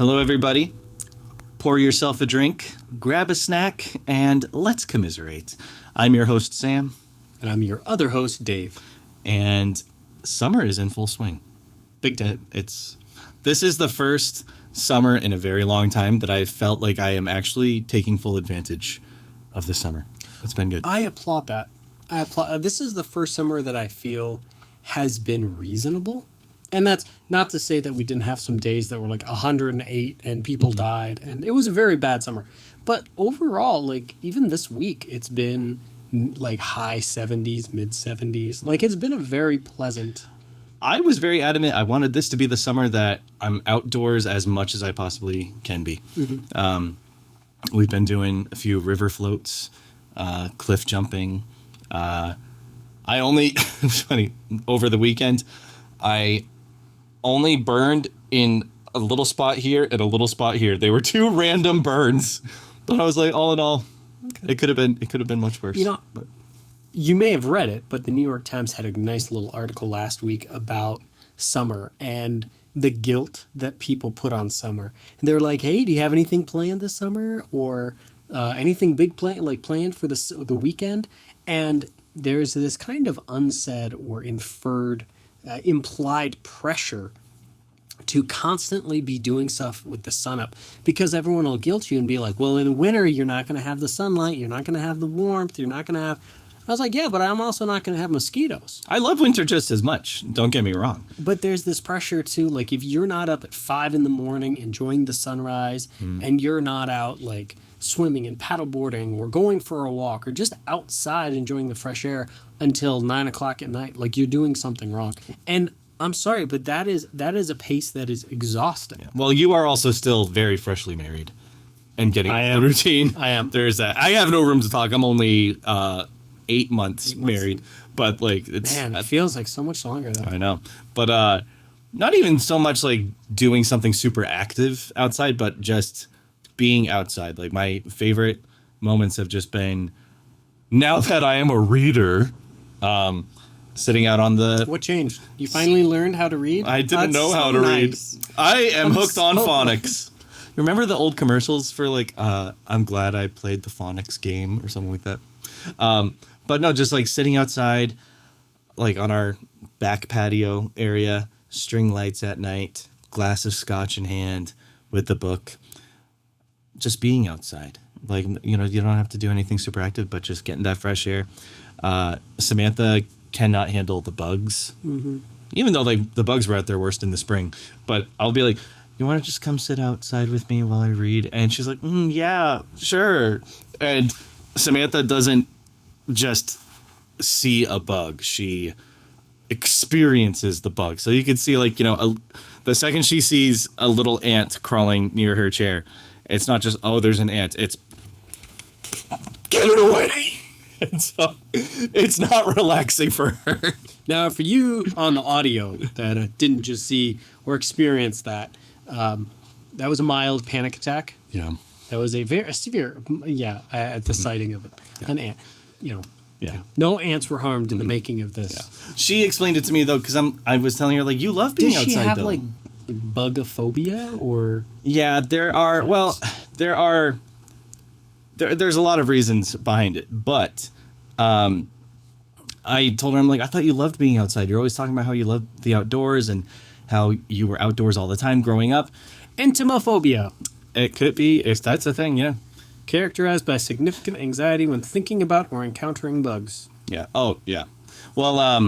Hello, everybody. Pour yourself a drink, grab a snack, and let's commiserate. I'm your host, Sam. And I'm your other host, Dave. And summer is in full swing. This is the first summer in a very long time that I felt like I am actually taking full advantage of the summer. It's been good. I applaud that. This is the first summer that I feel has been reasonable. And that's not to say that we didn't have some days that were like 108 and people died. And it was a very bad summer. But overall, like even this week, it's been like high 70s, mid 70s. Like it's been a very pleasant. I was very adamant. I wanted this to be the summer that I'm outdoors as much as I possibly can be. Mm-hmm. We've been doing a few river floats, cliff jumping. It's funny, over the weekend, I only burned in a little spot here and a little spot here. They were two random burns, but I was like, all in all, okay. It could have been much worse. You may have read it, but the New York Times had a nice little article last week about summer and the guilt that people put on summer. And they were like, hey, do you have anything planned this summer or anything big planned for the weekend? And there's this kind of unsaid or inferred, implied pressure to constantly be doing stuff with the sun up because everyone will guilt you and be like, well, in winter, you're not going to have the sunlight. You're not going to have the warmth. You're not going to have... I was like, yeah, but I'm also not going to have mosquitoes. I love winter just as much. Don't get me wrong. But there's this pressure too. Like if you're not up at 5 a.m. enjoying the sunrise and you're not out like swimming and paddleboarding or going for a walk or just outside enjoying the fresh air until 9 o'clock at night, like you're doing something wrong. And I'm sorry, but that is a pace that is exhausting. Yeah. Well, you are also still very freshly married and getting a routine. I am. There's that. I have no room to talk. I'm only 8 months married, but like it feels like so much longer though. I know, but not even so much like doing something super active outside, but just being outside. Like my favorite moments have just been now that I am a reader, sitting out on the... What changed? You finally learned how to read? I didn't know how to read. I am hooked on phonics. Remember the old commercials for like, I'm glad I played the phonics game or something like that? But no, just like sitting outside, like on our back patio area, string lights at night, glass of scotch in hand with the book, just being outside. Like, you know, you don't have to do anything super active, but just getting that fresh air. Samantha cannot handle the bugs, even though like the bugs were at their worst in the spring. But I'll be like, you want to just come sit outside with me while I read? And she's like, yeah, sure. And Samantha doesn't just see a bug. She experiences the bug. So you can see like, you know, the second she sees a little ant crawling near her chair, it's not just, oh, there's an ant. It's, get it away. And so it's not relaxing for her. Now, for you on the audio that didn't just see or experience that, that was a mild panic attack. Yeah. That was a very severe, at the sighting of it. Yeah. An ant, Yeah. No ants were harmed in the making of this. Yeah. She explained it to me though, because I was telling her like, you love being outside. Does she have though. Like bugophobia or? Yeah, there's a lot of reasons behind it, but I told her, I'm like, I thought you loved being outside. You're always talking about how you love the outdoors and how you were outdoors all the time growing up. Entomophobia. It could be. That's a thing, yeah. Characterized by significant anxiety when thinking about or encountering bugs. Yeah. Oh, yeah. Well, I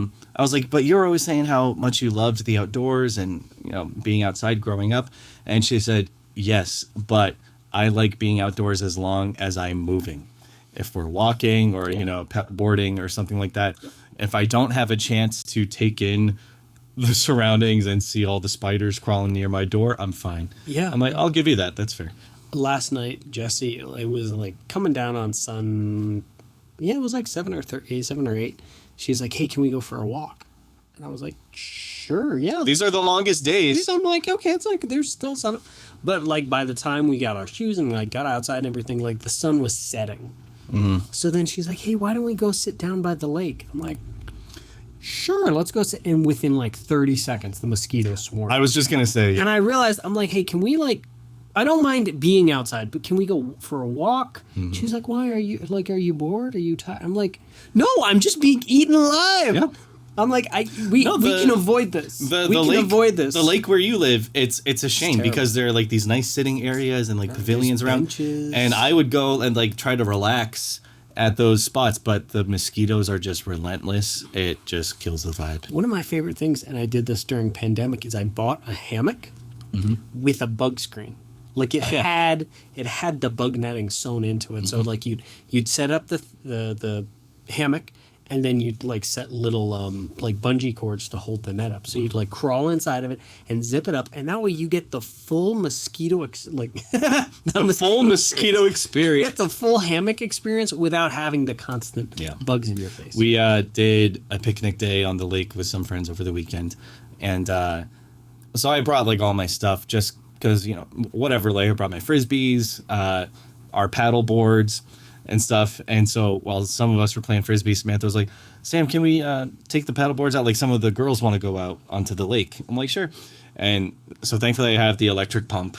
was like, but you're always saying how much you loved the outdoors and, you know, being outside growing up. And she said, yes, but I like being outdoors as long as I'm moving. If we're walking or, you know, boarding or something like that, if I don't have a chance to take in the surroundings and see all the spiders crawling near my door, I'm fine. Yeah. I'm like, I'll give you that. That's fair. Last night, Jesse, it was like coming down on sun. Yeah, it was like 7 or 8. She's like, hey, can we go for a walk? And I was like, sure, yeah. These are the longest days. I'm like, okay, it's like there's still sun. But like by the time we got our shoes and like got outside and everything, like the sun was setting. Mm-hmm. So then she's like, hey, why don't we go sit down by the lake? I'm like, sure, let's go sit. And within like 30 seconds, the mosquitoes swarmed. I was just going to say. And I realized, I'm like, hey, can we like I don't mind being outside, but can we go for a walk? She's like, why are you bored? Are you tired? I'm like, no, I'm just being eaten alive. Yeah. I'm like, we can avoid this. We can avoid this. The lake where you live, it's a shame because there are like these nice sitting areas and like pavilions around. Benches. And I would go and like try to relax at those spots, but the mosquitoes are just relentless. It just kills the vibe. One of my favorite things, and I did this during pandemic, is I bought a hammock with a bug screen. Like it had the bug netting sewn into it. So like you'd set up the hammock, and then you'd like set little like bungee cords to hold the net up. So you'd like crawl inside of it and zip it up, and that way you get the full mosquito full mosquito experience. Get the full hammock experience without having the constant bugs in your face. We did a picnic day on the lake with some friends over the weekend, and so I brought like all my stuff just because whatever. Like I brought my frisbees, our paddle boards and stuff. And so while some of us were playing frisbee, Samantha was like, Sam, can we take the paddle boards out? Like some of the girls want to go out onto the lake. I'm like, sure. And so thankfully I have the electric pump.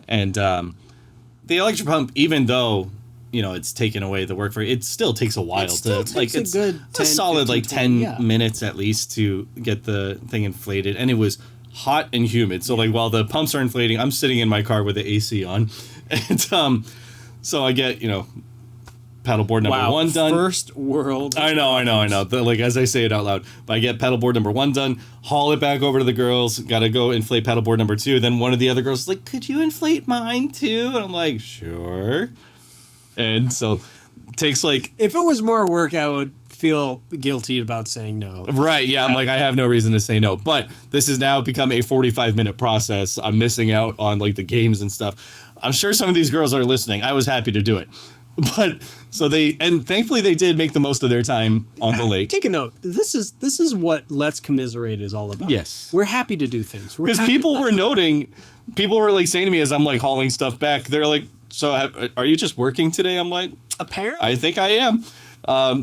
And the electric pump, even though, it's taken away the work for it still takes a while it's it's a good 10, a solid 15, like 10 minutes at least to get the thing inflated. And it was hot and humid. So like while the pumps are inflating, I'm sitting in my car with the AC on. And so I get, paddleboard number 1 done. First world. I know. Like as I say it out loud, but I get paddleboard number 1 done, haul it back over to the girls. Got to go inflate paddleboard number 2. Then one of the other girls is like, "Could you inflate mine too?" And I'm like, "Sure." And so it takes like, if it was more work, I would feel guilty about saying no. Right? Yeah. I'm like, I have no reason to say no. But this has now become a 45-minute process. I'm missing out on like the games and stuff. I'm sure some of these girls are listening. I was happy to do it. But so thankfully they did make the most of their time on the lake. Take a note. This is what Let's Commiserate is all about. Yes. We're happy to do things. Because people were like saying to me as I'm like hauling stuff back, they're like, "So are you just working today?" I'm like, apparently. I think I am.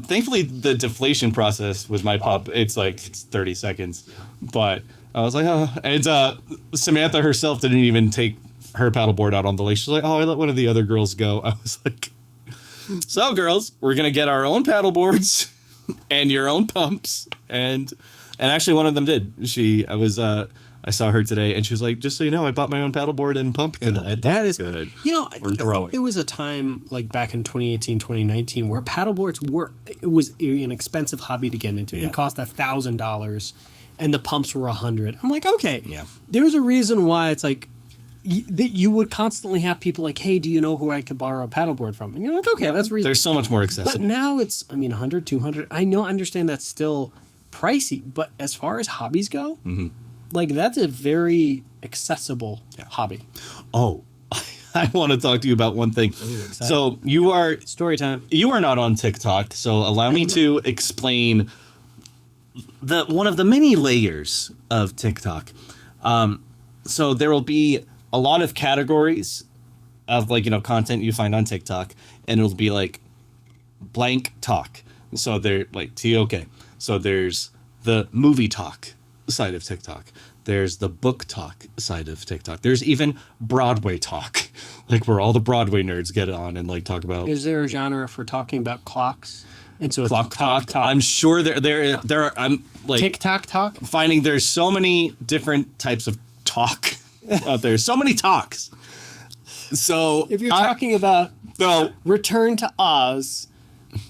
Thankfully the deflation process with my pup, it's 30 seconds. But I was like, oh, and Samantha herself didn't even take her paddleboard out on the lake. She's like, "Oh, I let one of the other girls go." I was like, "So, girls, we're gonna get our own paddleboards and your own pumps." And actually, one of them did. I saw her today, and she was like, "Just so you know, I bought my own paddleboard and pump." And that is good. We're growing. It was a time like back in 2018, 2019, where paddleboards was an expensive hobby to get into. Yeah. It cost $1,000, and the pumps were $100. I'm like, okay, there's a reason why it's like. You would constantly have people like, "Hey, do you know who I could borrow a paddleboard from?" And you're like, "Okay, that's reasonable." There's so much more accessible. But now it's, $100, $200. I understand that's still pricey, but as far as hobbies go, like that's a very accessible hobby. Oh, I want to talk to you about one thing. So you are story time. You are not on TikTok, so allow me to explain one of the many layers of TikTok. So there will be a lot of categories of content you find on TikTok, and it'll be like blank talk. So they're like TOK. So there's the movie talk side of TikTok. There's the book talk side of TikTok. There's even Broadway talk, like where all the Broadway nerds get on and like talk about. Is there a genre for talking about clocks? And so clock talk. I'm sure there are. I'm like TikTok talk. Finding there's so many different types of talk out there. So many talks. So if you're talking about Return to Oz,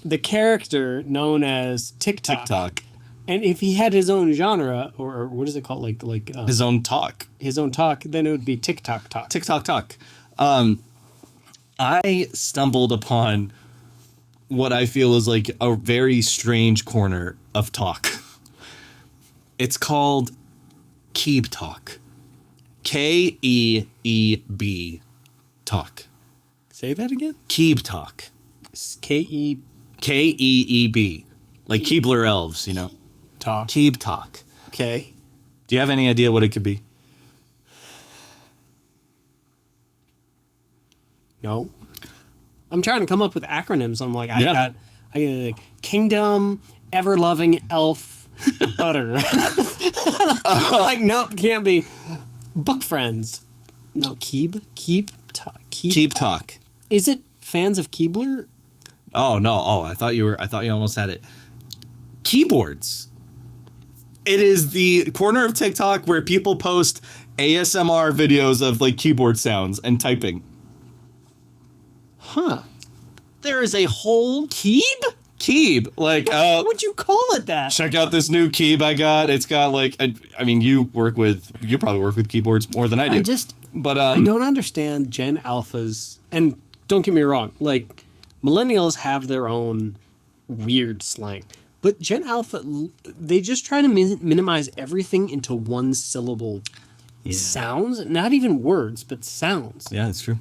the character known as TikTok. And if he had his own genre, or what is it called, like his own talk, then it would be TikTok talk. TikTok talk. I stumbled upon what I feel is like a very strange corner of talk. It's called Keeb talk. Keeb talk. Say that again. Keeb talk. Keeb. Like Keebler elves, Talk. Keeb talk. Okay. Do you have any idea what it could be? No. I'm trying to come up with acronyms. I'm like, I got like Kingdom, Ever Loving Elf, Butter. Like, nope, can't be. Book Friends. No, Keep Talk. Is it fans of Keebler? Oh no! Oh, I thought you almost had it. Keyboards. It is the corner of TikTok where people post ASMR videos of like keyboard sounds and typing. Huh. There is a whole Keeb. Like, what would you call it that? Check out this new Keeb I got. It's got like, I mean, you probably work with keyboards more than I do. I don't understand Gen Alphas, and don't get me wrong, like millennials have their own weird slang, but Gen Alpha, they just try to minimize everything into one syllable sounds, not even words, but sounds. Yeah, that's true.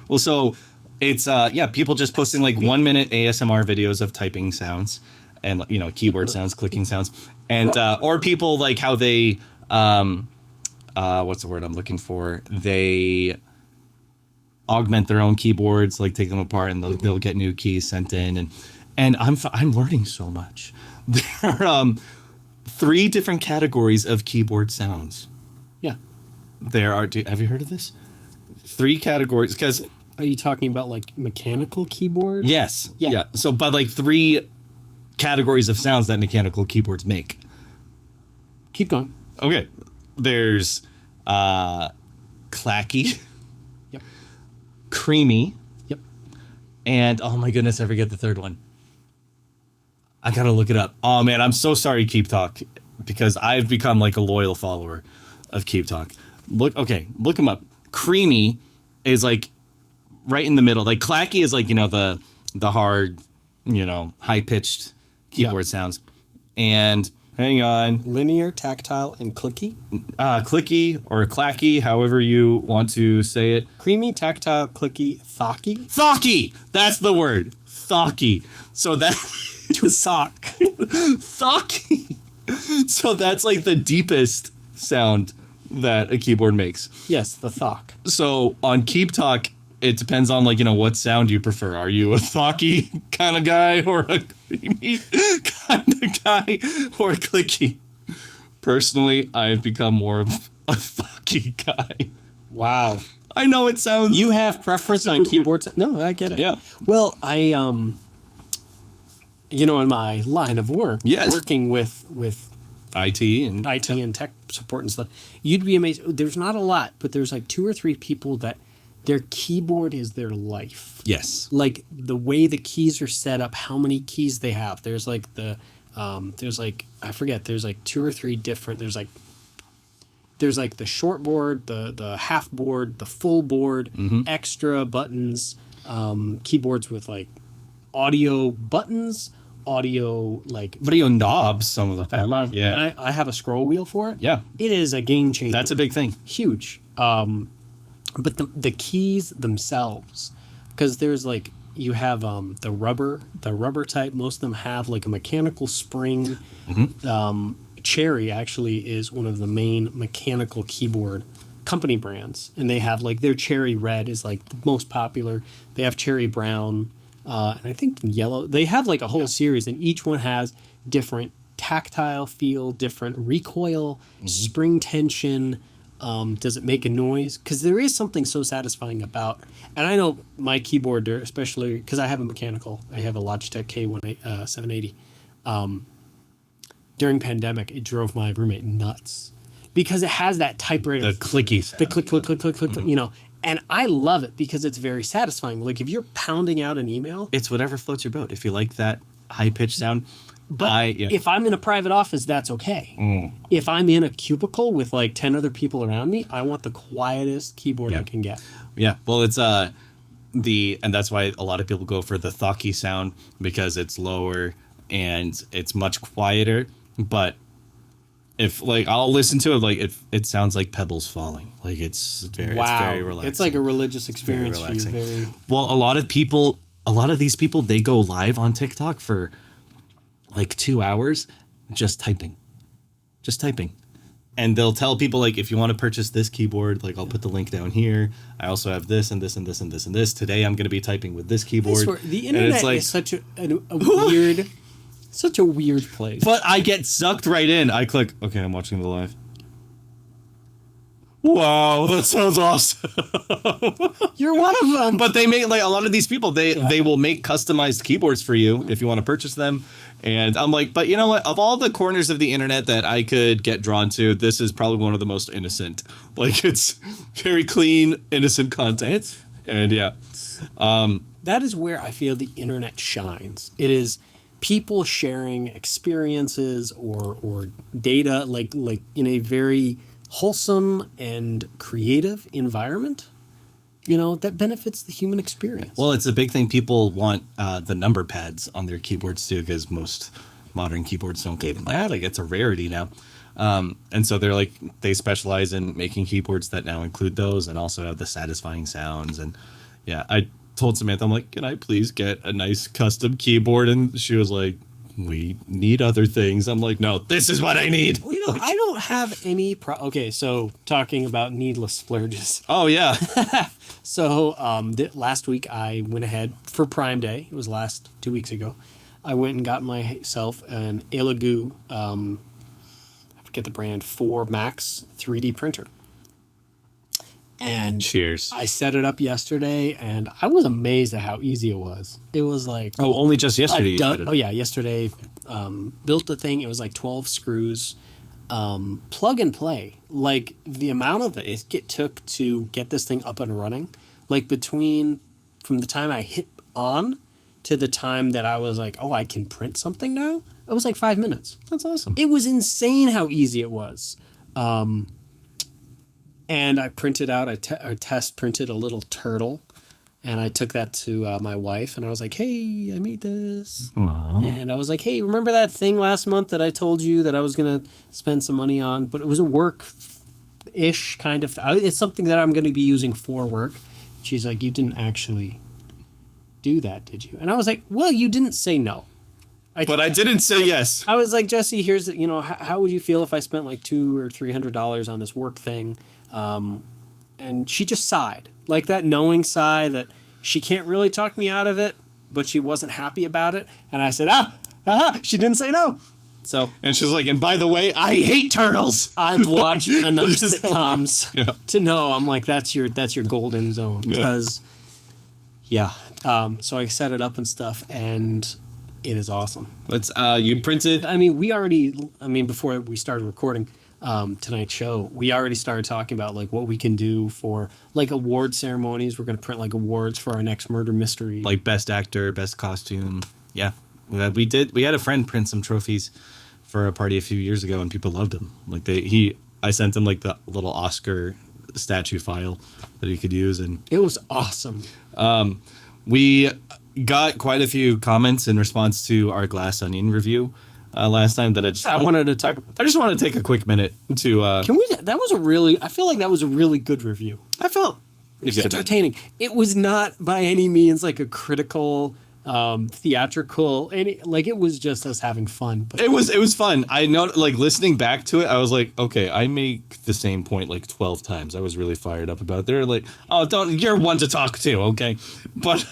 Well, so it's people just posting like 1 minute ASMR videos of typing sounds and keyboard sounds, clicking sounds, and or people like how they what's the word I'm looking for? They augment their own keyboards, like take them apart, and they'll get new keys sent in, and I'm learning so much. There are 3 different categories of keyboard sounds. Yeah, there are. Have you heard of this? 3 categories. Because are you talking about like mechanical keyboards? Yes. Yeah. So, but like 3 categories of sounds that mechanical keyboards make. Keep going. Okay. There's clacky. Yep. Creamy. Yep. And oh my goodness, I forget the third one. I gotta look it up. Oh man, I'm so sorry, Keep Talk, because I've become like a loyal follower of Keep Talk. Look them up. Creamy is like right in the middle. Like clacky is like the hard, high pitched keyboard sounds. And hang on. Linear, tactile, and clicky? Clicky or clacky, however you want to say it. Creamy, tactile, clicky, thocky? Thocky! That's the word. Thocky. So that... to sock. Thocky. So that's like the deepest sound that a keyboard makes. Yes, the thock. So on Keep Talk, it depends on what sound you prefer. Are you a thocky kind of guy or a creamy kind of guy or a clicky? Personally, I've become more of a thocky guy. Wow. I know it sounds... You have preference on keyboards? No, I get it. Yeah. Well, I, in my line of work, working with IT and tech support and stuff, you'd be amazed. There's not a lot, but there's like 2 or 3 people that their keyboard is their life. Yes. Like the way the keys are set up, how many keys they have. There's like I forget, there's like 2 or 3 different, there's like the short board, the half board, the full board, extra buttons, keyboards with like audio buttons, audio knobs, some of the I love. Yeah. And I have a scroll wheel for it. Yeah. It is a game changer. That's a big thing. Huge. But the keys themselves, because there's like, you have the rubber type. Most of them have like a mechanical spring. Cherry actually is one of the main mechanical keyboard company brands, and they have like their Cherry Red is like the most popular. They have Cherry Brown, and I think yellow. They have like a whole series, and each one has different tactile feel, different recoil, spring tension. Does it make a noise? Because there is something so satisfying about, and I know my keyboard, especially because I have a mechanical, I have a Logitech K780. During pandemic, it drove my roommate nuts because it has that typewriter, the clicky sound. The click, click, click, click, click, and I love it because it's very satisfying. Like if you're pounding out an email, it's whatever floats your boat. If you like that high pitched sound. But if I'm in a private office, that's okay. If I'm in a cubicle with like 10 other people around me, I want the quietest keyboard I can get. Yeah. Well, it's and that's why a lot of people go for the thocky sound, because it's lower and it's much quieter. But if like I'll listen to it, like it sounds like pebbles falling. Like it's very relaxing. It's like a religious experience for you. Well, a lot of these people, they go live on TikTok for like 2 hours just typing. And they'll tell people, like, if you want to purchase this keyboard, like, I'll put the link down here. I also have this and this and this and this and this. Today I'm going to be typing with this keyboard. The internet is such a weird, such a weird place. But I get sucked right in. I click, okay, I'm watching the live. Wow, that sounds awesome. You're one of them. But they make, like, a lot of these people, they will make customized keyboards for you if you want to purchase them. And I'm like, but you know what? Of all the corners of the internet that I could get drawn to, this is probably one of the most innocent. Like, it's very clean, innocent content. And yeah. That is where I feel the internet shines. It is people sharing experiences or data like in a very wholesome and creative environment, that benefits the human experience. Well, it's a big thing. People want the number pads on their keyboards too, because most modern keyboards don't get that. Like, it's a rarity now. And so they specialize in making keyboards that now include those and also have the satisfying sounds. And yeah, I told Samantha, I'm like, can I please get a nice custom keyboard? And she was like, we need other things. I'm like, no, this is what I need. Well, I don't have any okay, so talking about needless splurges. Oh, yeah. So last week I went ahead for Prime Day. It was 2 weeks ago. I went and got myself an Elegoo, I forget the brand, 4 Max 3D printer. And cheers. I set it up yesterday, and I was amazed at how easy it was. It was like... Oh, only just yesterday? Yesterday. Built the thing. It was like 12 screws. Plug and play. Like, the amount of it took to get this thing up and running, like from the time I hit on to the time that I was like, oh, I can print something now, it was like 5 minutes. That's awesome. It was insane how easy it was. And I printed out, I test printed a little turtle, and I took that to my wife, and I was like, hey, I made this. Aww. And I was like, hey, remember that thing last month that I told you that I was going to spend some money on? But it was a work-ish kind of, it's something that I'm going to be using for work. She's like, you didn't actually do that, did you? And I was like, well, you didn't say no. But I didn't say yes. I was like, Jesse, here's, how would you feel if I spent like $200 or $300 on this work thing? And she just sighed, like that knowing sigh that she can't really talk me out of it, but she wasn't happy about it. And I said, she didn't say no. So, and she's like, and by the way, I hate turtles. I've watched enough sitcoms to know. I'm like, that's your golden zone. Because, so I set it up and stuff, and it is awesome. Let's you printed. Before we started recording tonight's show, we already started talking about like what we can do for like award ceremonies. We're going to print like awards for our next murder mystery, like best actor, best costume. Yeah, we did. We had a friend print some trophies for a party a few years ago, and people loved them. Like I sent him like the little Oscar statue file that he could use, and it was awesome. We got quite a few comments in response to our Glass Onion review last time that I just wanted to take a quick minute to. Can we? I feel like that was a really good review. I felt it was entertaining. It was not by any means like a critical, theatrical. It was just us having fun. But it was fun. I know, like listening back to it, I was like, okay, I make the same point like 12 times. I was really fired up about it. They're like, oh, you're one to talk to, okay, but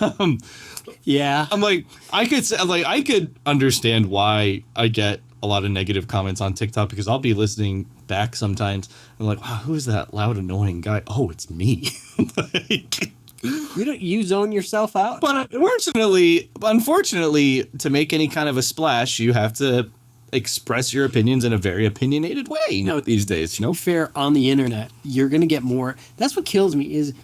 yeah, I'm like, I could understand why I get a lot of negative comments on TikTok, because I'll be listening back sometimes and like, wow, who is that loud, annoying guy? Oh, it's me. You zone yourself out. But unfortunately, to make any kind of a splash, you have to express your opinions in a very opinionated way these days. Fair on the internet, you're gonna get more. That's what kills me is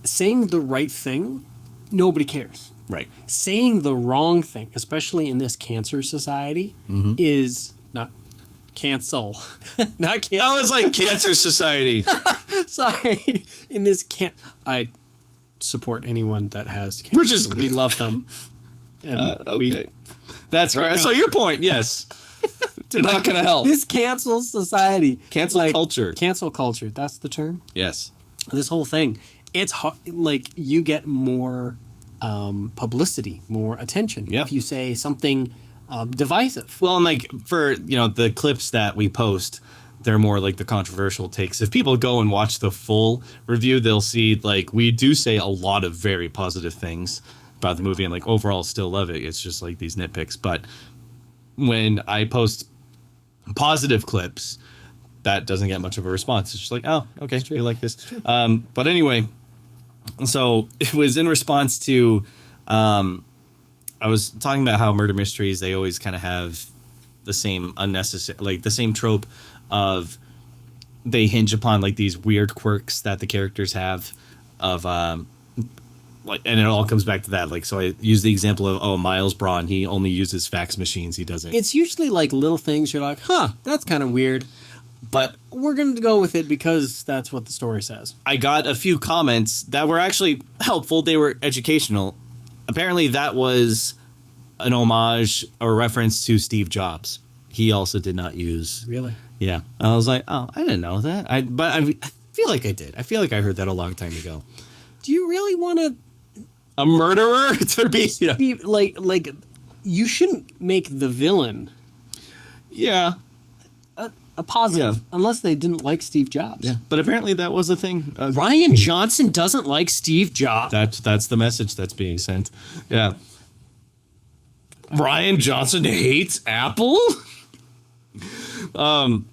saying the right thing. Nobody cares. Right. Saying the wrong thing, especially in this cancer society, is not cancel. Not cancel. I was like cancer society. Sorry. In this I support anyone that has cancer. We love them. And okay. That's right. So your point, yes. They're not going to help. This cancel society. Cancel culture. Cancel culture. That's the term? Yes. This whole thing. It's like you get more publicity, more attention if you say something divisive. Well, and like for the clips that we post, they're more like the controversial takes. If people go and watch the full review, they'll see like we do say a lot of very positive things about the movie, and like overall still love it. It's just like these nitpicks. But when I post positive clips, that doesn't get much of a response. It's just like, oh, okay, you like this. But anyway, so it was in response to, I was talking about how murder mysteries, they always kind of have the same unnecessary, like the same trope of they hinge upon like these weird quirks that the characters have of, like, and it all comes back to that. Like, so I use the example of, Miles Braun, he only uses fax machines. He doesn't. It's usually like little things you're like, huh, that's kind of weird. But we're going to go with it because that's what the story says. I got a few comments that were actually helpful. They were educational. Apparently that was an homage or reference to Steve Jobs. He also did not use. Really? Yeah. I was like, oh, I didn't know that. But I feel like I did. I feel like I heard that a long time ago. Do you really want to... A murderer to be... You know. Like, you shouldn't make the villain... Yeah. A positive, unless they didn't like Steve Jobs. Yeah, but apparently that was a thing. Ryan Johnson doesn't like Steve Jobs. That's the message that's being sent. Yeah. Ryan Johnson hates Apple? So,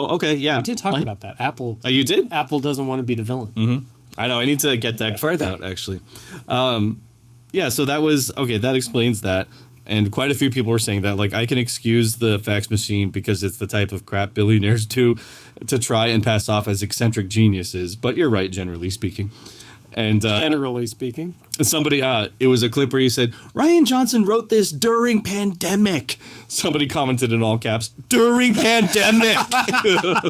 okay, yeah. I did talk about that. Apple. Oh, you did? Apple doesn't want to be the villain. Mm-hmm. I know. I need to get that out, actually. Yeah, so that was... Okay, that explains that. And quite a few people were saying that, like, I can excuse the fax machine because it's the type of crap billionaires do to try and pass off as eccentric geniuses. But you're right, generally speaking. And generally speaking, somebody, it was a clip where he said, Ryan Johnson wrote this during pandemic. Somebody commented in all caps, during pandemic. I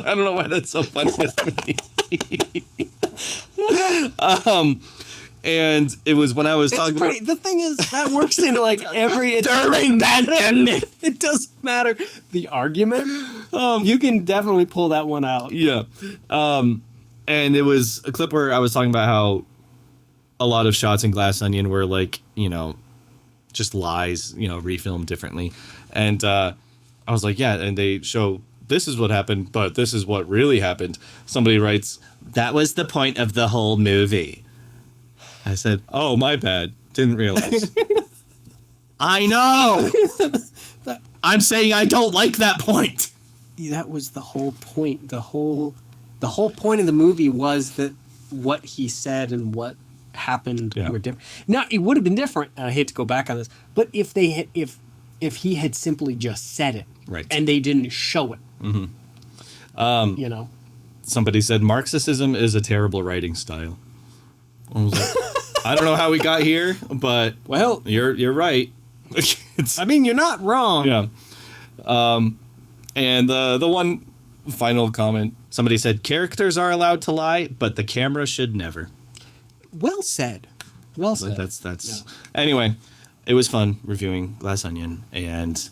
don't know why that's so funny to me. And it was when I was talking about... The thing is, that works into like every... During pandemic. It doesn't matter. The argument, you can definitely pull that one out. Yeah. And it was a clip where I was talking about how a lot of shots in Glass Onion were like, you know, just lies, you know, refilmed differently. And I was like, yeah, and they show this is what happened, but this is what really happened. Somebody writes, that was the point of the whole movie. I said, oh, my bad. Didn't realize. I know. I'm saying I don't like that point. That was the whole point. The whole point of the movie was that what he said and what happened were different. Now, it would have been different. And I hate to go back on this, but if they had, if he had simply just said it, right, and they didn't show it, mm-hmm. You know. Somebody said Marxism is a terrible writing style. I was like, I don't know how we got here, but well, you're right. I mean, you're not wrong. Yeah. And the one final comment, somebody said characters are allowed to lie, but the camera should never. Well said. Well said. That's yeah. Anyway, it was fun reviewing Glass Onion, and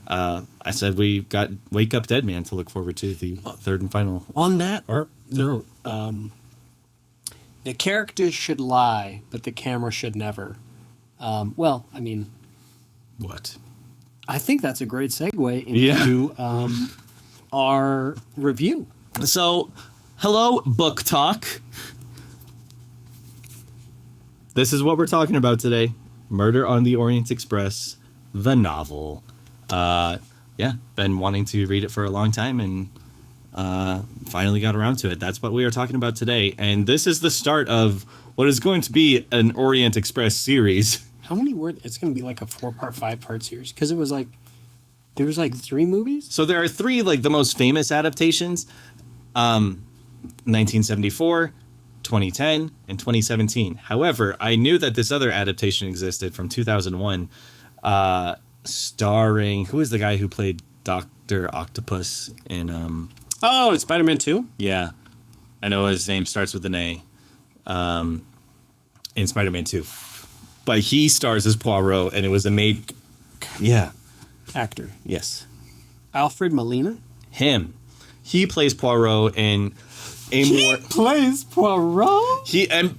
I said we got Wake Up Dead Man to look forward to, the third and final. On that note, the characters should lie, but the camera should never. Well, I mean... What? I think that's a great segue into our review. So, hello, Book Talk. This is what we're talking about today. Murder on the Orient Express, the novel. Yeah, been wanting to read it for a long time, and finally got around to it. That's what we are talking about today. And this is the start of what is going to be an Orient Express series. How many were... It's going to be like a 4-part, 5-part series. Because it was like... There was like 3 movies? So there are 3, like, the most famous adaptations. 1974, 2010, and 2017. However, I knew that this other adaptation existed from 2001, starring... Who is the guy who played Dr. Octopus in... Oh, Spider-Man 2? Yeah. I know his name starts with an A. In Spider-Man 2. But he stars as Poirot, and it was a made... Yeah. Actor. Yes. Alfred Molina? Him. He plays Poirot in a more... He plays Poirot?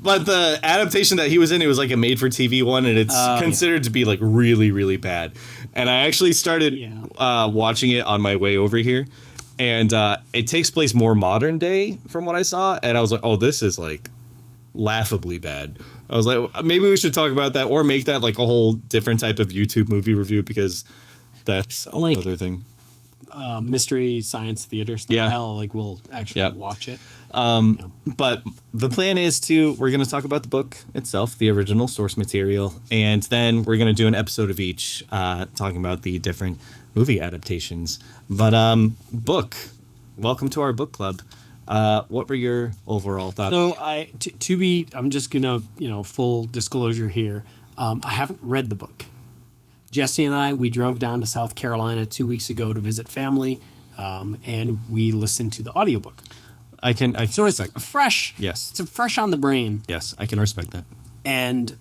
But the adaptation that he was in, it was like a made-for-TV one, and it's considered to be like really, really bad. And I actually started watching it on my way over here. And it takes place more modern day from what I saw. And I was like, oh, this is like laughably bad. I was like, maybe we should talk about that or make that like a whole different type of YouTube movie review, because That's Like- another thing. Mystery Science Theater style. Yeah. Like we'll actually watch it. But the plan is we're going to talk about the book itself, the original source material, and then we're going to do an episode of each talking about the different movie adaptations. But book, welcome to our book club. What were your overall thoughts? So I'm just gonna, full disclosure here. I haven't read the book. Jesse and we drove down to South Carolina 2 weeks ago to visit family, and we listened to the audiobook. So it's like Fresh. Yes. It's fresh on the brain. Yes, I can respect that. And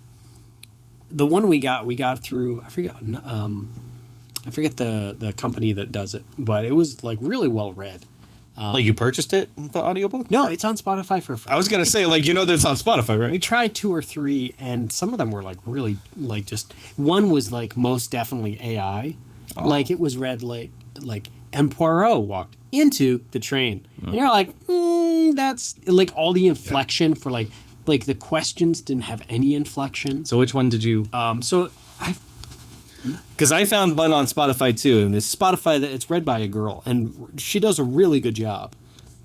the one we got through, I forget the company that does it, but it was like really well read. Like you purchased it, the audiobook? No, it's on Spotify for free. I was going to say, like, that it's on Spotify, right? We tried 2 or 3, and some of them were like really like just one was like most definitely AI. Oh. Like it was read like and Poirot walked into the train. And you're like, that's like all the inflection for like the questions didn't have any inflection. So which one did you because I found one on Spotify too, and it's Spotify that it's read by a girl, and she does a really good job.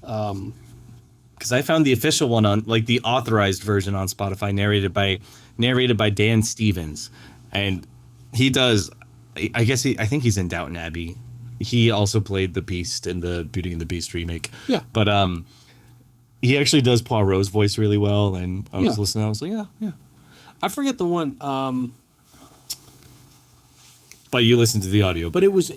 Because I found the official one on like the authorized version on Spotify, narrated by Dan Stevens, and he does. I think he's in Downton Abbey. He also played the Beast in the Beauty and the Beast remake. Yeah, but he actually does Poirot's voice really well, and I was listening. I was like, yeah. I forget the one. But you listened to the audio. But it was.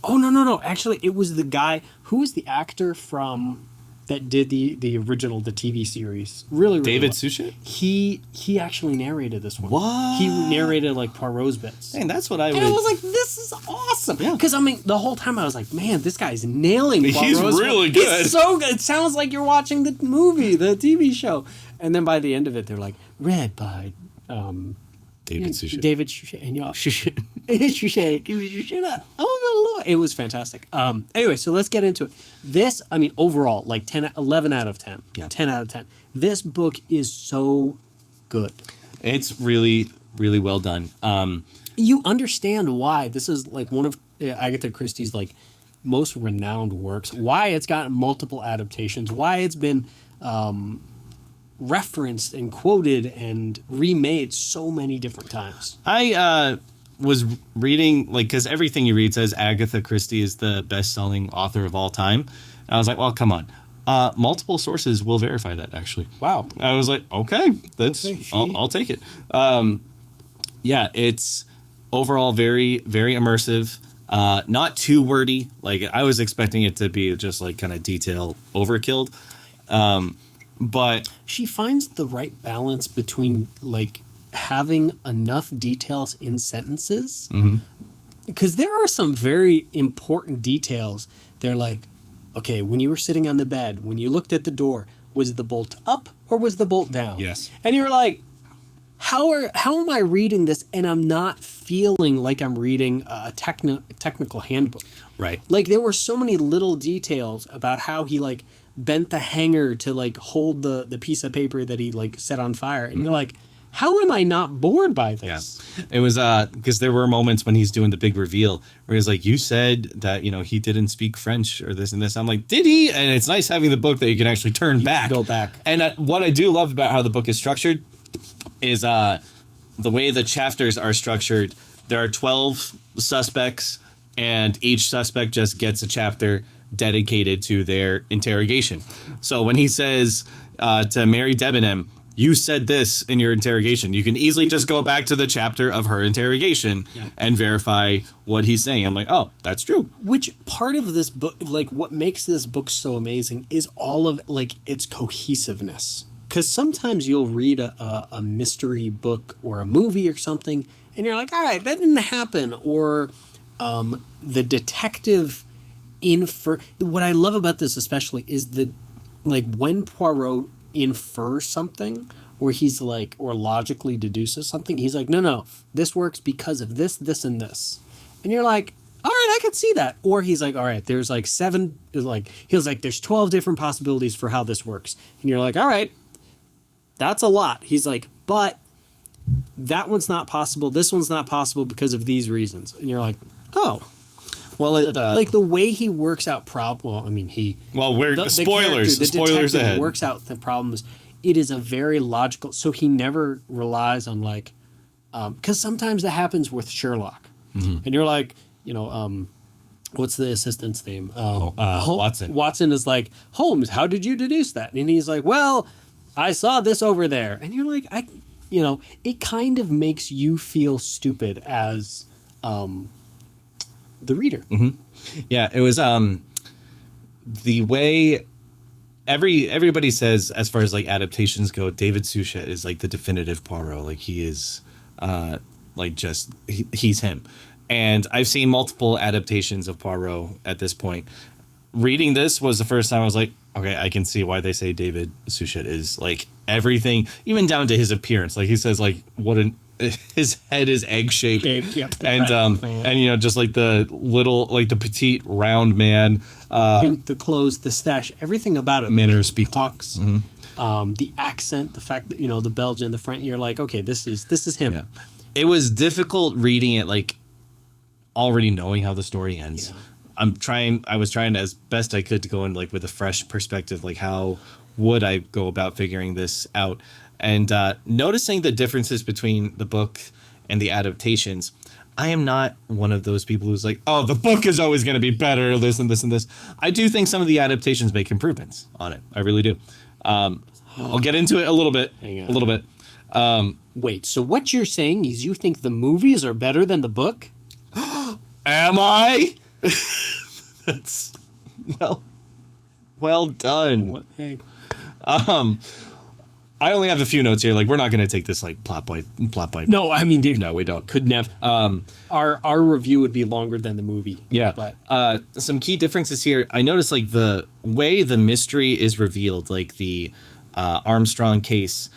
Oh no! Actually, it was the guy who was the actor from that did the original TV series. Really David well. Suchet? He actually narrated this one. What? He narrated like Poirot's bits. And that's what I would. And I was like, this is awesome. Yeah. Because the whole time I was like, man, this guy's nailing Poirot's. He's really good. He's so good. It sounds like you're watching the movie, the TV show. And then by the end of it, they're like, read by. David Suchet. David Suchet. And y'all, Suchet. Suchet. Oh, my Lord. It was fantastic. Anyway, so let's get into it. This, overall, like 11 out of 10. Yeah. 10 out of 10. This book is so good. It's really, really well done. You understand why this is like one of Agatha Christie's like most renowned works, why it's gotten multiple adaptations, why it's been referenced and quoted and remade so many different times. I was reading, like, because everything you read says Agatha Christie is the best-selling author of all time. And I was like, well, come on. Multiple sources will verify that, actually. Wow. I was like, okay, I'll take it. Yeah, it's overall very, very immersive. Not too wordy. Like, I was expecting it to be just, like, kind of detail overkilled. But she finds the right balance between like having enough details in sentences, because there are some very important details. They're like, okay, when you were sitting on the bed, when you looked at the door, was the bolt up or was the bolt down? Yes. And you're like, how am I reading this and I'm not feeling like I'm reading a technical handbook? Right. Like there were so many little details about how he like bent the hanger to like hold the piece of paper that he like set on fire, and you're like, how am I not bored by this? Yeah. It was because there were moments when he's doing the big reveal where he's like, you said that he didn't speak French or this and this. I'm like, did he? And it's nice having the book that you can actually turn back. Go back. And what I do love about how the book is structured is the way the chapters are structured. There are 12 suspects, and each suspect just gets a chapter dedicated to their interrogation. So when he says to Mary Debenham, you said this in your interrogation, you can easily just go back to the chapter of her interrogation and verify what he's saying. I'm like, oh, that's true. Which part of this book, like what makes this book so amazing is all of like its cohesiveness. Because sometimes you'll read a mystery book or a movie or something, and you're like, all right, that didn't happen. Or the detective what I love about this especially is that like when Poirot infers something or he's like or logically deduces something, he's like, no, this works because of this, this, and this. And you're like, all right, I can see that. Or he's like, all right, there's like there's 12 different possibilities for how this works. And you're like, all right, that's a lot. He's like, but that one's not possible. This one's not possible because of these reasons. And you're like, Oh. Well, like the way he works out Well, I mean, spoilers. The Spoilers detective ahead. works out the problems. It is a very logical. So he never relies on like, because sometimes that happens with Sherlock, and you're like, what's the assistant's name? Watson. Watson is like, Holmes, how did you deduce that? And he's like, well, I saw this over there, and you're like, it kind of makes you feel stupid as the reader. Yeah, it was the way everybody says as far as like adaptations go, David Suchet is like the definitive Poirot. Like he is he's him. And I've seen multiple adaptations of Poirot at this point. Reading this was the first time I was like, okay, I can see why they say David Suchet is like everything, even down to his appearance. Like he says, like his head is egg shaped, yep. and just like the little, like the petite round man, the clothes, the stash, everything about it. Manner of speak, talks, the accent, the fact that the Belgian, the French. You're like, okay, this is him. Yeah. It was difficult reading it, like already knowing how the story ends. Yeah. I was trying as best I could to go in like with a fresh perspective, like how would I go about figuring this out? And noticing the differences between the book and the adaptations. I am not one of those people who's like, oh, the book is always going to be better, this and this and this. I do think some of the adaptations make improvements on it. I really do. I'll get into it a little bit. Hang on. A little bit. Wait, so what you're saying is you think the movies are better than the book? Am I? That's well done. Hey. I only have a few notes here. Like, we're not going to take this like plot by. No, I mean, dude, no, we don't. Could never. Our review would be longer than the movie. Yeah. But some key differences here. I noticed like the way the mystery is revealed, like the Armstrong case.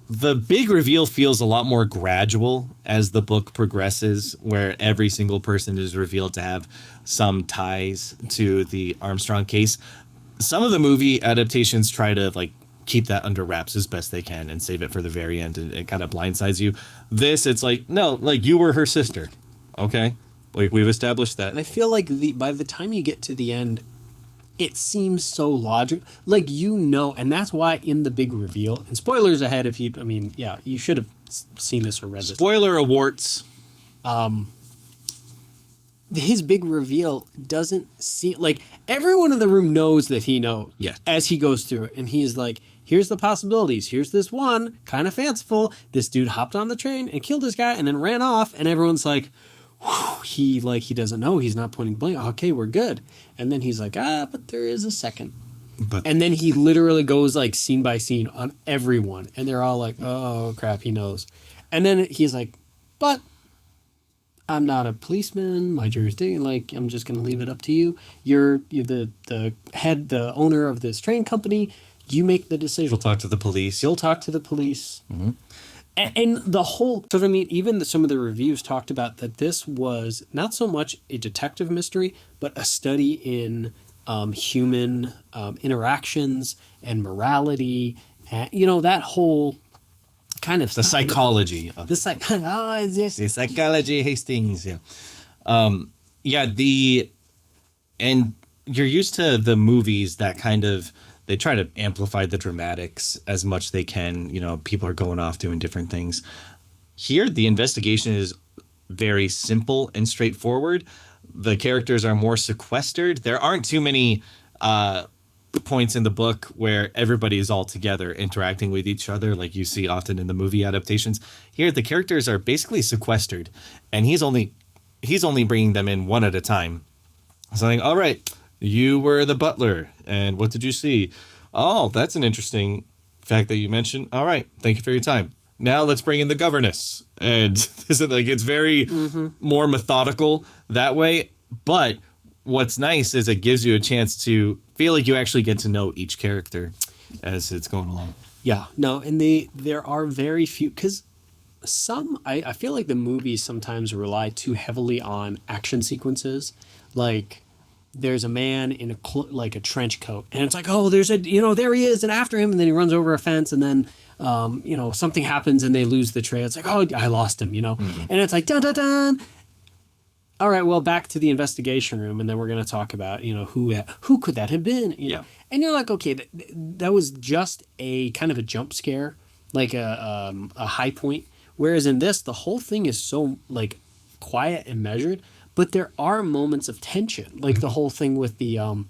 The big reveal feels a lot more gradual as the book progresses, where every single person is revealed to have some ties to the Armstrong case. Some of the movie adaptations try to like keep that under wraps as best they can and save it for the very end, and it kind of blindsides you. This, it's like, no, like you were her sister. Okay? Like we've established that. And I feel like by the time you get to the end, it seems so logical. Like, and that's why in the big reveal, and spoilers ahead if you should have seen this or read this. Spoiler awards. His big reveal doesn't seem like everyone in the room knows that he knows. Yeah. As he goes through it, and he's like, here's the possibilities. Here's this one, kind of fanciful. This dude hopped on the train and killed this guy and then ran off, and everyone's like, he doesn't know. He's not pointing blank. Okay, we're good. And then he's like, but there is a second. And then he literally goes like scene by scene on everyone, and they're all like, oh crap, he knows. And then he's like, but I'm not a policeman. My jurisdiction, like, I'm just going to leave it up to you. You're the head, the owner of this train company. You make the decision. You'll talk to the police. You'll talk to the police. Mm-hmm. And the whole, so I mean, even some of the reviews talked about that this was not so much a detective mystery, but a study in human interactions and morality, and, that whole kind of the psychology of the psychology Hastings. And you're used to the movies that kind of, they try to amplify the dramatics as much they can. People are going off doing different things. Here, the investigation is very simple and straightforward. The characters are more sequestered. There aren't too many points in the book where everybody is all together interacting with each other like you see often in the movie adaptations. Here, the characters are basically sequestered, and he's only bringing them in one at a time. So like, all right, you were the butler, and what did you see? Oh, that's an interesting fact that you mentioned. All right, thank you for your time. Now let's bring in the governess. And it's very more methodical that way. But what's nice is it gives you a chance to feel like you actually get to know each character as it's going along. Yeah, no, and there are very few, because I feel like the movies sometimes rely too heavily on action sequences. Like, there's a man in a trench coat, and it's like, oh, there's there he is, and after him, and then he runs over a fence, and then something happens and they lose the trail. It's like, oh, I lost him, and it's like dun dun dun. all right, well, back to the investigation room, and then we're going to talk about, who could that have been? You know? And you're like, okay, that was just a kind of a jump scare, like a high point. Whereas in this, the whole thing is so like quiet and measured, but there are moments of tension, like the whole thing with the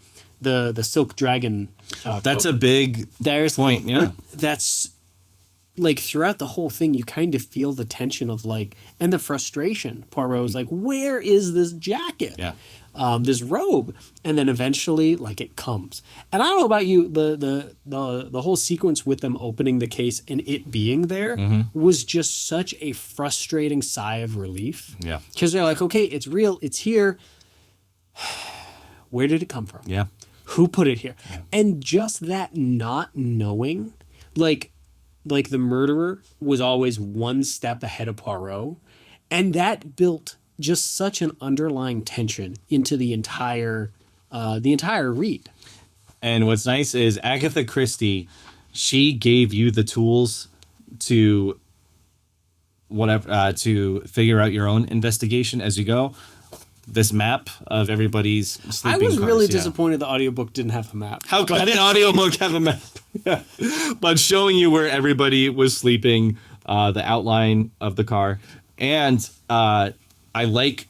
silk dragon. That's a big point. Yeah, that's like throughout the whole thing, you kind of feel the tension of like, and the frustration. Poirot's like, where is this jacket? Yeah. This robe, and then eventually, like, it comes. And I don't know about you, the whole sequence with them opening the case and it being there was just such a frustrating sigh of relief. Yeah, because they're like, okay, it's real, it's here. Where did it come from? Yeah, who put it here? Yeah. And just that not knowing, like the murderer was always one step ahead of Poirot, and that built just such an underlying tension into the entire read. And what's nice is Agatha Christie, she gave you the tools to to figure out your own investigation as you go. This map of everybody's sleeping I was cars, really disappointed the audiobook didn't have a map. How could an audiobook have a map? Yeah. But showing you where everybody was sleeping, the outline of the car. And I like,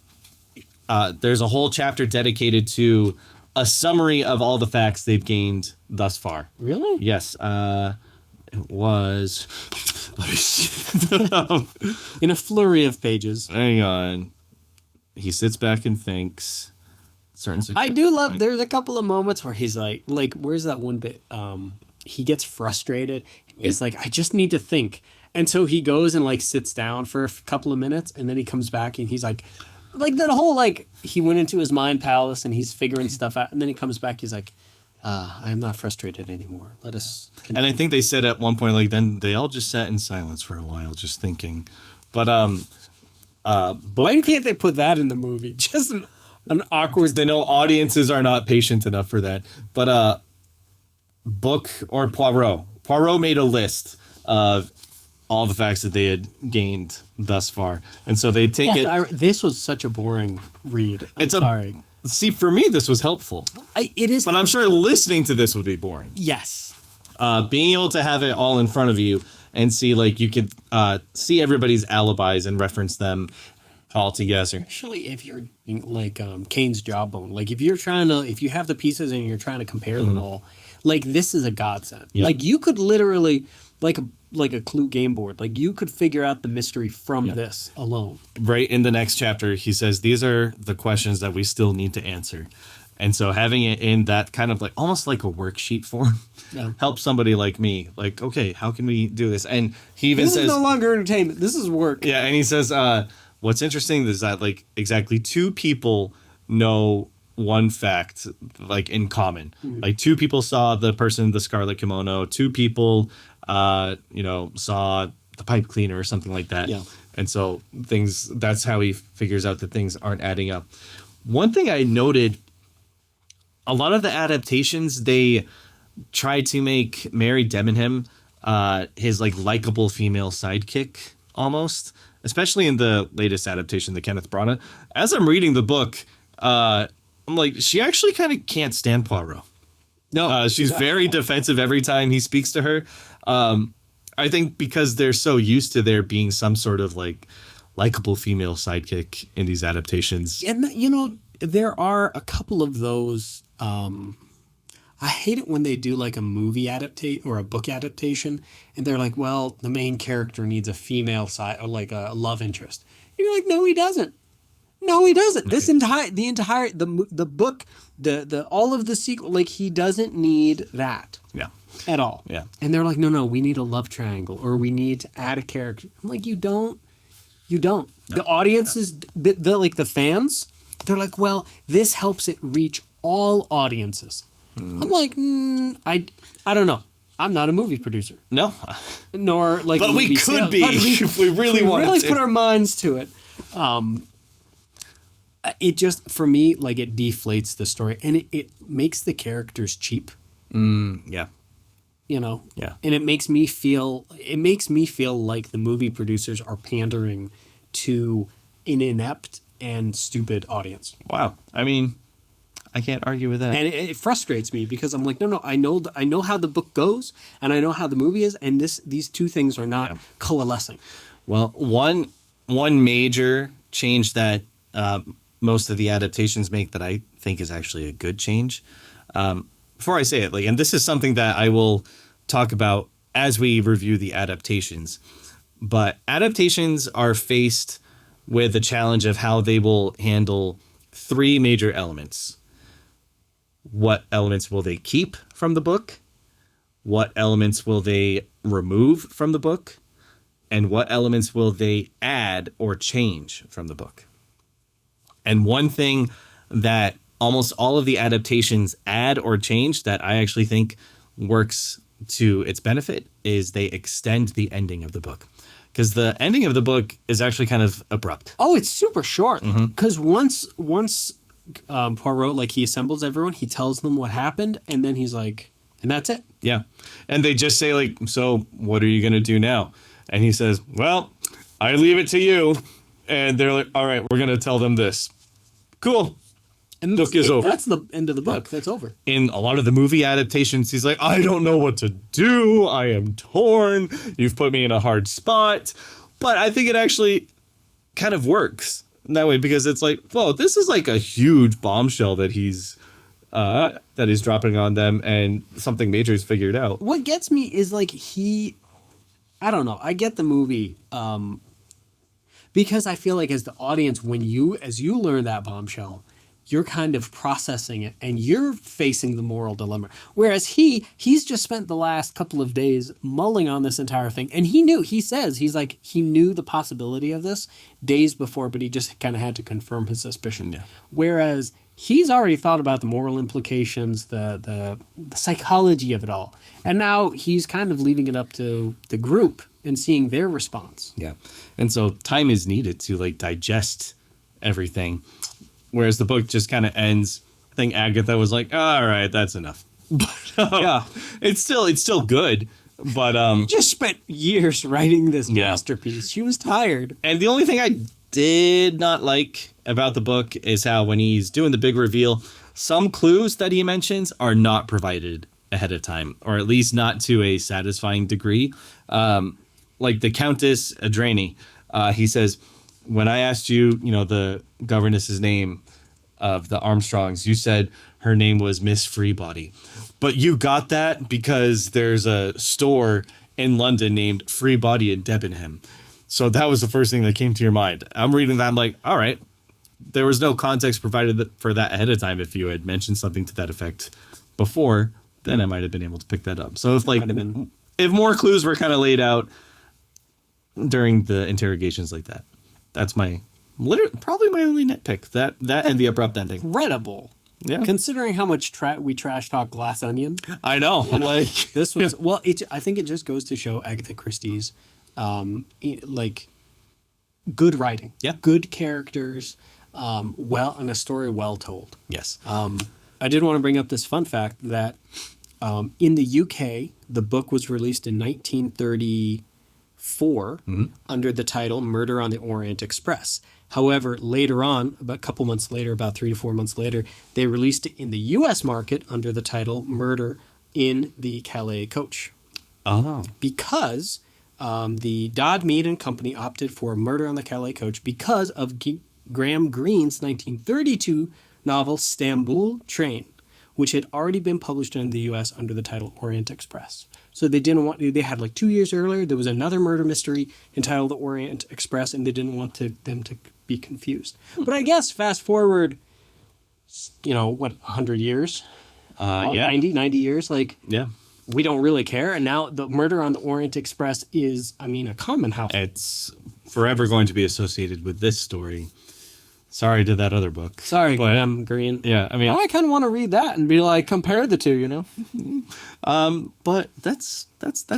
there's a whole chapter dedicated to a summary of all the facts they've gained thus far. Really? Yes. It was... in a flurry of pages. Hang on. He sits back and thinks. I do love. There's a couple of moments where he's like, where's that one bit? He gets frustrated. He's like, I just need to think, and so he goes and like sits down for a couple of minutes, and then he comes back and he's like that whole he went into his mind palace and he's figuring stuff out, and then he comes back. He's like, I'm not frustrated anymore. Let us continue. And I think they said at one point, then they all just sat in silence for a while, just thinking. But why can't they put that in the movie? Just an awkward. They know audiences are not patient enough for that. But Book or Poirot made a list of all the facts that they had gained thus far, and so they take it. This was such a boring read. Sorry. See, for me, this was helpful. It is, but I'm sure listening to this would be boring. Yes. Being able to have it all in front of you and see, you could see everybody's alibis and reference them all together. Especially if you're Kane's Jawbone. If you have the pieces and you're trying to compare them all, this is a godsend. Yep. You could literally, like a Clue game board, you could figure out the mystery from this alone. Right in the next chapter, he says, these are the questions that we still need to answer. And so having it in that kind of almost like a worksheet form helps somebody like me. Okay, how can we do this? And he even says... This is no longer entertainment. This is work. Yeah, and he says, what's interesting is that exactly two people know one fact in common. Mm-hmm. Two people saw the person in the scarlet kimono. Two people, saw the pipe cleaner or something like that. Yeah. And so that's how he figures out that things aren't adding up. One thing I noted, a lot of the adaptations, they tried to make Mary Debenham his likable female sidekick almost, especially in the latest adaptation, the Kenneth Branagh. As I'm reading the book, I'm she actually kind of can't stand Poirot. No, she's very defensive every time he speaks to her. I think because they're so used to there being some sort of likable female sidekick in these adaptations. And there are a couple of those. I hate it when they do a movie adaptation or a book adaptation, and they're well, the main character needs a female side or a love interest. And you're no, he doesn't. No, he doesn't. Okay. The book, the all of the sequel, he doesn't need that. Yeah. At all. Yeah. And they're no, we need a love triangle or we need to add a character. I'm you don't. No. The audiences, the fans, they're well, this helps it reach all audiences. I'm I don't know. I'm not a movie producer. No. Nor but we could be if we really wanted to. Put our minds to it. It just, for me, it deflates the story and it makes the characters cheap. Yeah. Yeah. And it makes me feel like the movie producers are pandering to an inept and stupid audience. Wow. I mean, I can't argue with that. And it frustrates me because I'm like, no, I know how the book goes and I know how the movie is, and these two things are not coalescing. Well, one major change that most of the adaptations make that I think is actually a good change. Before I say it, and this is something that I will talk about as we review the adaptations, but adaptations are faced with the challenge of how they will handle three major elements. What elements will they keep from the book? What elements will they remove from the book? And what elements will they add or change from the book? And one thing that almost all of the adaptations add or change that I actually think works to its benefit is they extend the ending of the book. Because the ending of the book is actually kind of abrupt. Oh, it's super short. Because once Poirot, he assembles everyone, he tells them what happened, and then he's like, and that's it. Yeah. And they just say, so what are you going to do now? And he says, well, I leave it to you. And they're like, all right, we're going to tell them this. Cool. And book is over. That's the end of the book. That's over. In a lot of the movie adaptations, he's like, I don't know what to do. I am torn. You've put me in a hard spot. But I think it actually kind of works in that way because it's like, whoa, this is like a huge bombshell that he's dropping on them and something major is figured out. What gets me is I don't know. I get the movie because I feel like as the audience, as you learn that bombshell, you're kind of processing it and you're facing the moral dilemma. Whereas he's just spent the last couple of days mulling on this entire thing. And he knew the possibility of this days before, but he just kind of had to confirm his suspicion. Yeah. Whereas he's already thought about the moral implications, the psychology of it all. And now he's kind of leaving it up to the group and seeing their response. Yeah. And so time is needed to digest everything. Whereas the book just kind of ends. I think Agatha was like, all right, that's enough. But it's still good. But just spent years writing this masterpiece. She was tired. And the only thing I did not like about the book is how when he's doing the big reveal, some clues that he mentions are not provided ahead of time, or at least not to a satisfying degree. Like the Countess Adrani, he says, when I asked you, the governess's name of the Armstrongs, you said her name was Miss Freebody. But you got that because there's a store in London named Freebody in Debenham. So that was the first thing that came to your mind. I'm reading that. I'm like, all right, there was no context provided for that ahead of time. If you had mentioned something to that effect before, then I might have been able to pick that up. So if more clues were kind of laid out during the interrogations like that, that's probably my only nitpick. That and the abrupt ending. Incredible. Yeah. Considering how much we trash talk Glass Onion. I know. This was I think it just goes to show Agatha Christie's good writing. Yeah. Good characters, and a story well told. Yes. I did want to bring up this fun fact that in the UK, the book was released in 1934 under the title Murder on the Orient Express. However, later on, about 3 to 4 months later, they released it in the U.S. market under the title Murder in the Calais Coach. Oh. Because the Dodd, Mead and Company opted for Murder on the Calais Coach because of Graham Greene's 1932 novel Stamboul Train, which had already been published in the U.S. under the title Orient Express. So they had 2 years earlier, there was another murder mystery entitled The Orient Express, and they didn't want them to be confused. But I guess fast forward, 100 years? 90 years? Yeah. We don't really care. And now the Murder on the Orient Express is, a common house. It's forever going to be associated with this story. Sorry to that other book. Sorry, Graham Greene. Yeah, I kind of want to read that and be like, compare the two, But that's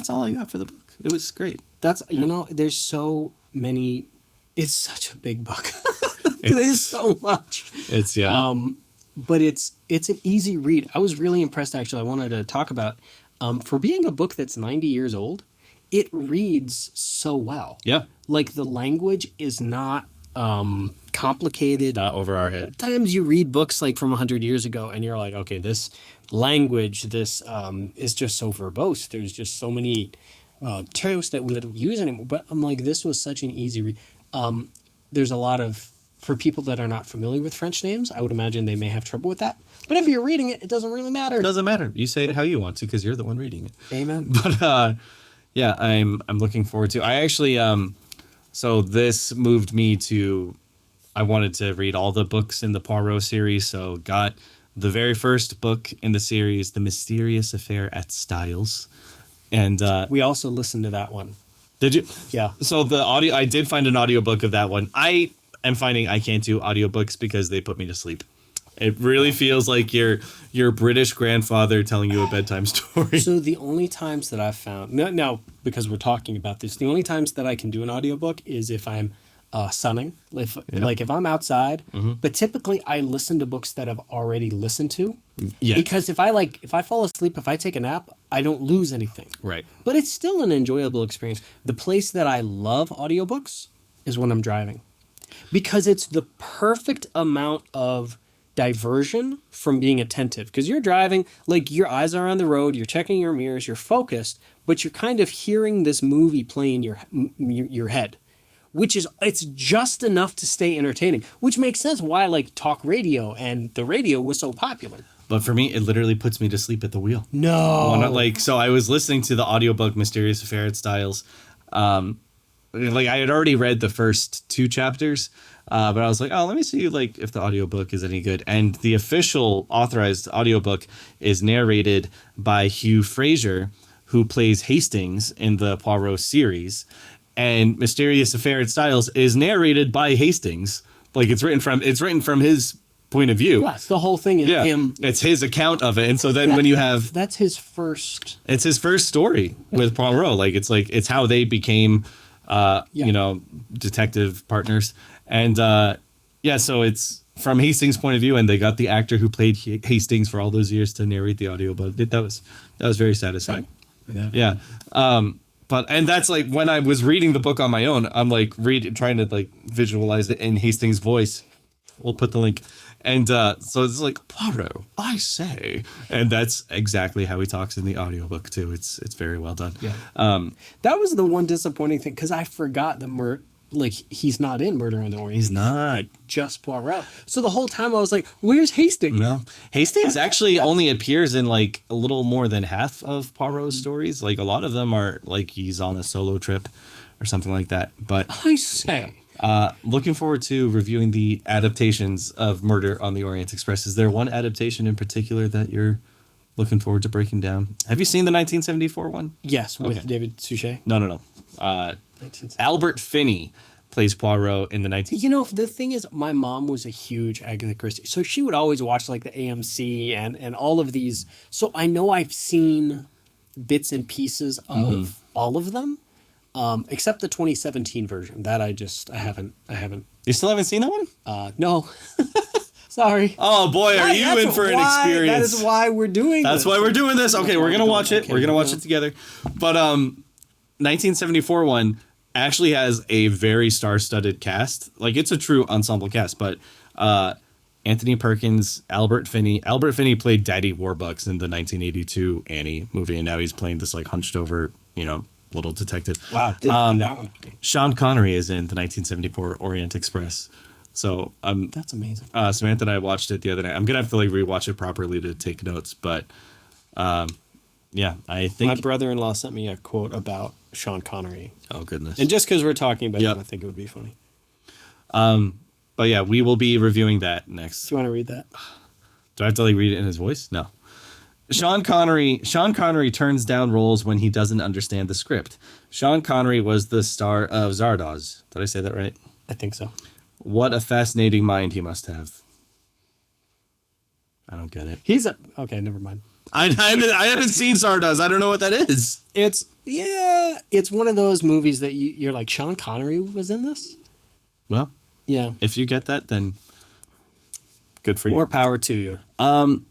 all I got for the book. It was great. There's so many. It's such a big book. There's so much. But it's an easy read. I was really impressed, actually. I wanted to talk about, for being a book that's 90 years old, it reads so well. Yeah. The language is not complicated. Not over our head. Times you read books like from 100 years ago and you're like, okay, this language, this is just so verbose. There's just so many terms that we don't use anymore. But I'm like, this was such an easy read. There's a lot of, for people that are not familiar with French names, I would imagine they may have trouble with that. But if you're reading it, it doesn't really matter. It doesn't matter. You say it how you want to because you're the one reading it. Amen. But yeah, I'm looking forward to. I actually so this moved me to. I wanted to read all the books in the Poirot series, so got the very first book in the series, The Mysterious Affair at Styles, and We also listened to that one. did you? Yeah. So the audio, I did find an audiobook of that one. I am finding I can't do audiobooks because they put me to sleep. It really feels like your British grandfather telling you a bedtime story. So the only times that I've found now because we're talking about this, the only times that I can do an audiobook is if I'm sunning, like if I'm outside. But typically I listen to books that I've already listened to. Yeah. Because if I fall asleep, if I take a nap, I don't lose anything. Right. But it's still an enjoyable experience. The place that I love audiobooks is when I'm driving. Because it's the perfect amount of diversion from being attentive. Because you're driving, like your eyes are on the road, you're checking your mirrors, you're focused, but you're kind of hearing this movie play in your head. Which is, it's just enough to stay entertaining. Which makes sense why like talk radio and the radio was so popular. But for me, it literally puts me to sleep at the wheel. No. So I was listening to the audiobook Mysterious Affair at Styles. Like I had already read the first 2 chapters, but I was like, oh, let me see like if the audiobook is any good. And the official authorized audiobook is narrated by Hugh Fraser, who plays Hastings in the Poirot series. And Mysterious Affair at Styles is narrated by Hastings. Like it's written from his point of view. Yes, the whole thing is him. It's his account of it. And so then when you have That's his first. it's his first story with Poirot. It's how they became detective partners. And so it's from Hastings' point of view, and they got the actor who played Hastings for all those years to narrate the audiobook. That was very satisfying. Yeah. But that's like when I was reading the book on my own, I'm like trying to like visualize it in Hastings' voice. We'll put the link. And so it's like, Poirot, I say. And that's exactly how he talks in the audiobook too. It's very well done. Yeah. That was the one disappointing thing because I forgot that he's not in Murder on the Orient. He's not. Just Poirot. So the whole time I was like, where's Hastings? No. Hastings actually only appears in like a little more than half of Poirot's stories. Like a lot of them are like he's on a solo trip or something like that. But I say. Looking forward to reviewing the adaptations of Murder on the Orient Express. Is there one adaptation in particular that you're looking forward to breaking down? Have you seen the 1974 one? Yes, with David Suchet. No. Albert Finney plays Poirot in the 19... You know, the thing is, my mom was a huge Agatha Christie. So she would always watch like the AMC and all of these. So I know I've seen bits and pieces of all of them. Except the 2017 version. That I haven't. You still haven't seen that one? No. Sorry. Oh boy, are you in for an experience? That is why we're doing this. That's why we're doing this. Okay, we're gonna watch it. Okay, we're gonna watch it together. But 1974 one actually has a very star-studded cast. Like it's a true ensemble cast. But Anthony Perkins, Albert Finney. Albert Finney played Daddy Warbucks in the 1982 Annie movie, and now he's playing this like hunched over, little detective. Wow. Sean Connery is in the 1974 Orient Express. So that's amazing. Samantha and I watched it the other night. I'm gonna have to like rewatch it properly to take notes, but I think my brother-in-law sent me a quote about Sean Connery. Oh goodness! And just because we're talking about him, I think it would be funny. But yeah, we will be reviewing that next. Do you want to read that? Do I have to like read it in his voice? No. Sean Connery turns down roles when he doesn't understand the script. Sean Connery was the star of Zardoz. Did I say that right? I think so. What a fascinating mind he must have. I don't get it. Okay, never mind. I haven't seen Zardoz. I don't know what that is. It's one of those movies that you're like, Sean Connery was in this? Well, yeah. If you get that, then Good for you. More power to you.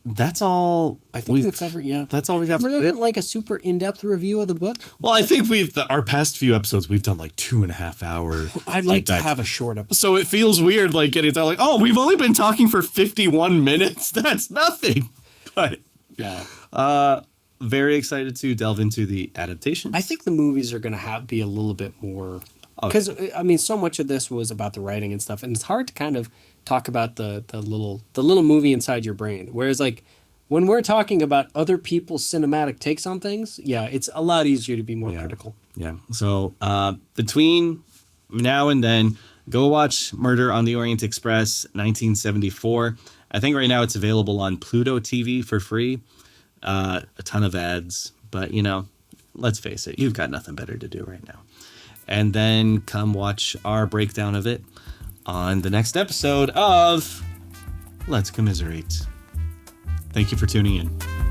That's all. I think we've covered. Yeah, that's all we got. We're not like a super in-depth review of the book. Well, I think our past few episodes we've done like 2.5 hour. I'd like to have a short episode. So it feels weird like getting to like, oh, we've only been talking for 51 minutes. That's nothing. But yeah, very excited to delve into the adaptation. I think the movies are going to be a little bit more because I mean, so much of this was about the writing and stuff, and it's hard to kind of talk about the little movie inside your brain. Whereas like when we're talking about other people's cinematic takes on things, yeah, it's a lot easier to be more critical. Yeah. So between now and then, go watch Murder on the Orient Express, 1974. I think right now it's available on Pluto TV for free. A ton of ads, but let's face it, you've got nothing better to do right now. And then come watch our breakdown of it on the next episode of Let's Commiserate. Thank you for tuning in.